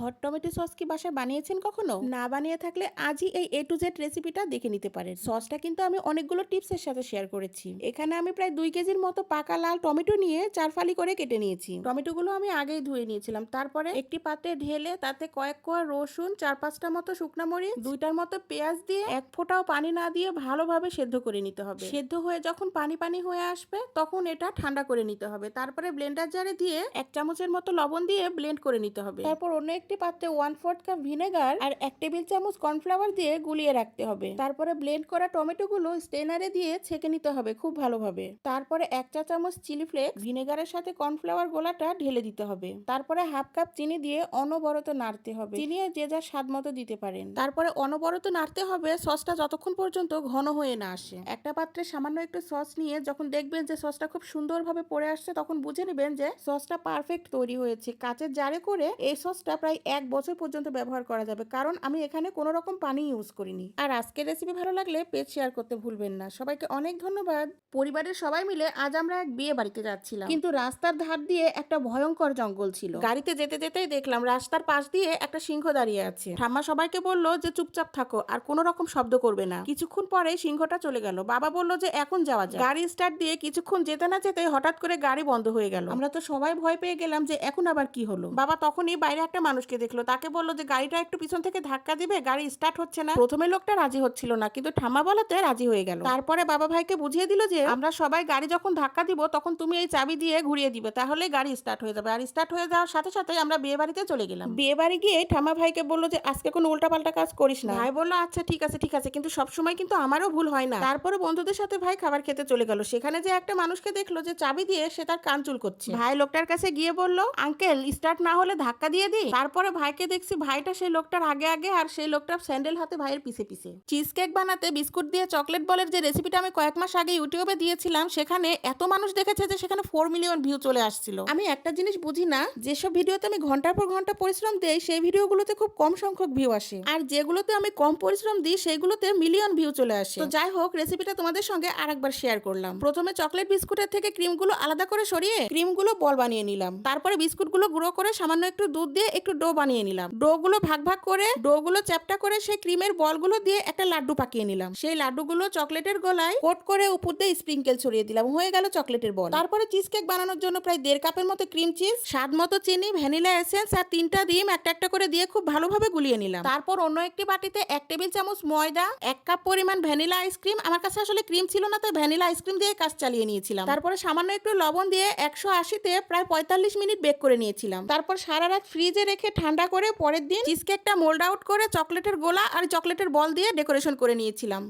Hot tomato sauce কি বাসায় বানিয়েছেন কখনো? না বানিয়ে থাকলে আজই এই A to Z রেসিপিটা দেখে নিতে পারেন। সসটা কিন্তু আমি অনেকগুলো টিপসের সাথে শেয়ার করেছি। এখানে আমি প্রায় 2 কেজির মতো পাকা লাল টমেটো নিয়ে 4 ফালি করে কেটে নিয়েছি। টমেটোগুলো আমি আগেই ধুয়ে নিয়েছিলাম। তারপরে একটি পাত্রে ঢেলে তাতে কয়েক কোয়া রসুন, 4-5টা মতো শুকনো মরিচ, 2টার মতো পেঁয়াজ দিয়ে এক ফোঁটাও পানি না দিয়ে ভালোভাবে সেদ্ধ করে নিতে হবে। সেদ্ধ হয়ে যখন পানি পানি হয়ে আসবে তখন এটা ঠান্ডা করে নিতে হবে। তারপরে ব্লেন্ডার জারে দিয়ে 1 চামচের মতো লবণ দিয়ে ব্লেন্ড করে নিতে হবে। তারপর অন্য একটি পাত্রে 1/4 কাপ ভিনেগার আর 1 টেবিল চামচ কর্নফ্লাওয়ার দিয়ে গুলিয়ে রাখতে হবে। তারপরে ব্লেন্ড করা টমেটোগুলো স্টেনারে দিয়ে ছেঁকে নিতে হবে খুব ভালোভাবে। তারপরে 1 চা চামচ চিলি ফ্লেক্স ভিনেগারের সাথে কর্নফ্লাওয়ার গোলাটা ঢেলে দিতে হবে। তারপরে হাফ কাপ চিনি দিয়ে অনবরত নাড়তে হবে। চিনি যে যার স্বাদ মতো দিতে পারেন। তারপরে অনবরত নাড়তে হবে সসটা যতক্ষণ পর্যন্ত ঘন হয়ে না আসে। একটা পাত্রে সামান্য একটু সস নিয়ে যখন দেখবেন যে সসটা খুব সুন্দরভাবে পড়ে আসছে তখন বুঝে নেবেন যে সসটা পারফেক্ট তৈরি হয়েছে। কাচের জারে করে এই সসটা প্রায় 1 বছর পর্যন্ত ব্যবহার করা যাবে, কারণ আমি এখানে কোনো রকম পানি ইউজ করিনি। আর আজকের রেসিপি ভালো লাগলে পেজ শেয়ার করতে ভুলবেন না। সবাইকে অনেক ধন্যবাদ। পরিবারের সবাই মিলে আজ আমরা এক বিয়ে বাড়িতে যাচ্ছিলাম, কিন্তু রাস্তার ধার দিয়ে একটা ভয়ঙ্কর জঙ্গল ছিল। গাড়িতে যেতে যেতেই দেখলাম রাস্তার পাশ দিয়ে একটা সিংহ দাঁড়িয়ে আছে। ঠাম্মা সবাইকে বলল যে চুপচাপ থাকো আর কোনো রকম শব্দ করবে না। কিছুক্ষণ পরে সিংহটা চলে গেল। বাবা বলল যে এখন যাওয়া যায়। গাড়ি স্টার্ট দিয়ে কিছুক্ষণ যেতে না যেতে হঠাৎ করে গাড়ি বন্ধ হয়ে গেল। আমরা তো সবাই ভয় পেয়ে গেলাম যে এখন আবার কি হলো। বাবা তখনই বাইরে একটা মানুষকে দেখলো, তাকে বললো যে গাড়িটা একটু পিছন থেকে ধাক্কা দিবে, গাড়ি স্টার্ট হচ্ছে না। প্রথমে লোকটা রাজি হচ্ছিল না, কিন্তু ঠাম্মা বলাতে রাজি হয়ে গেল। তারপরে বাবা ভাইকে বুঝিয়ে দিল যে আমরা সবাই গাড়ি যখন ধাক্কা দিব তখন তুমি এই চাবি দিয়ে ঘুরিয়ে দিবে, তাহলে গাড়ি স্টার্ট হয়ে যাবে। আর স্টার্ট হয়ে যাওয়ার সাথে সাথে আমরা বিয়ে বাড়িতে চলে গেলাম। বিয়ে বাড়ি গিয়ে ঠাম্মা ভাইকে বললো যে আজকে কোনো উল্টাপাল্টা কাজ করিস না। ভাই বললো আচ্ছা ঠিক আছে ঠিক আছে, কিন্তু সবসময় কিন্তু আমারও ভুল হয় না। তারপরে বন্ধুদের সাথে ভাই খাবার খেতে চলে গেল। সেখানে যে একটা মানুষকে দেখলো যে চাবি দিয়ে সে তার কান চুল করছে। ভাই লোকটার কাছে গিয়ে বলল আঙ্কেল স্টার্ট না হলে ধাক্কা দিয়ে দিই। তারপরে ভাইকে দেখছি ভাইটা সেই লোকটার আগে আগে আর সেই লোকটা স্যান্ডেল হাতে ভাইয়ের পিছে পিছে। চিজ কেক বানাতে বিস্কুট দিয়ে চকলেট বলের যে রেসিপিটা আমি কয়েক মাস আগে ইউটিউবে দিয়েছিলাম, সেখানে এত মানুষ দেখেছে যে সেখানে 4 মিলিয়ন ভিউ চলে আসছিল। আমি একটা জিনিস বুঝি না, যেসব ভিডিওতে আমি ঘন্টার পর ঘন্টা পরিশ্রম দেই সেই ভিডিওগুলোতে খুব কম সংখ্যক ভিউ আসে, আর যেগুলোতে আমি কম পরিশ্রম দিই সেইগুলোতে মিলিয়ন ভিউ চলে আসে। তো যাই হোক, রেসিপিটা তোমাদের সঙ্গে আরেকবার শেয়ার করলাম। প্রথমে চকলেট বিস্কুটের থেকে ক্রিমগুলো আলাদা করে সরিয়ে ক্রিমগুলো বল বানিয়ে নিলাম। তারপরে বিস্কুটগুলো গুঁড়ো করে সামান্য একটু দুধ দিয়ে একটু ডো বানিয়ে নিলাম। ডো গুলো ভাগ ভাগ করে ডোগুলো চ্যাপটা করে সেই ক্রিমের বলগুলো দিয়ে একটা লাড্ডু পাকিয়ে নিলাম। সেই লাড্ডুগুলো চকলেটের গলায় কোট করে উপর দিয়ে স্প্রিঙ্কেল ছড়িয়ে দিলাম। হয়ে গেল চকলেটের বল। তারপরে চিজ কেক বানানোর জন্য প্রায় 1.5 কাপের মতো ক্রিম চিজ, স্বাদ মতো চিনি, ভ্যানিলা এসেন্স আর 3টা ডিম একটা একটা করে দিয়ে খুব ভালোভাবে গুলিয়ে নিলাম। তারপর অন্য একটি বাটিতে 1 টেবিল চামচ ময়দা, 1 কাপ পরিমাণ ভ্যানিলা আইসক্রিম, আমার কাছে আসলে ক্রিম ছিল না তাই ভ্যানিলা আইসক্রিম দিয়ে কাজ চালিয়ে নিয়েছিলাম। তারপরে সামান্য একটু লবণ দিয়ে 180-তে প্রায় 45 মিনিট বেক করে নিয়েছিলাম। তারপর সারা রাত ফ্রিজে রেখে ঠান্ডা করে পরের দিন চিজ কেকটা মোল্ড আউট করে চকলেটের গোলা আর চকলেটের বল দিয়ে ডেকোরেশন করে নিয়েছিলাম।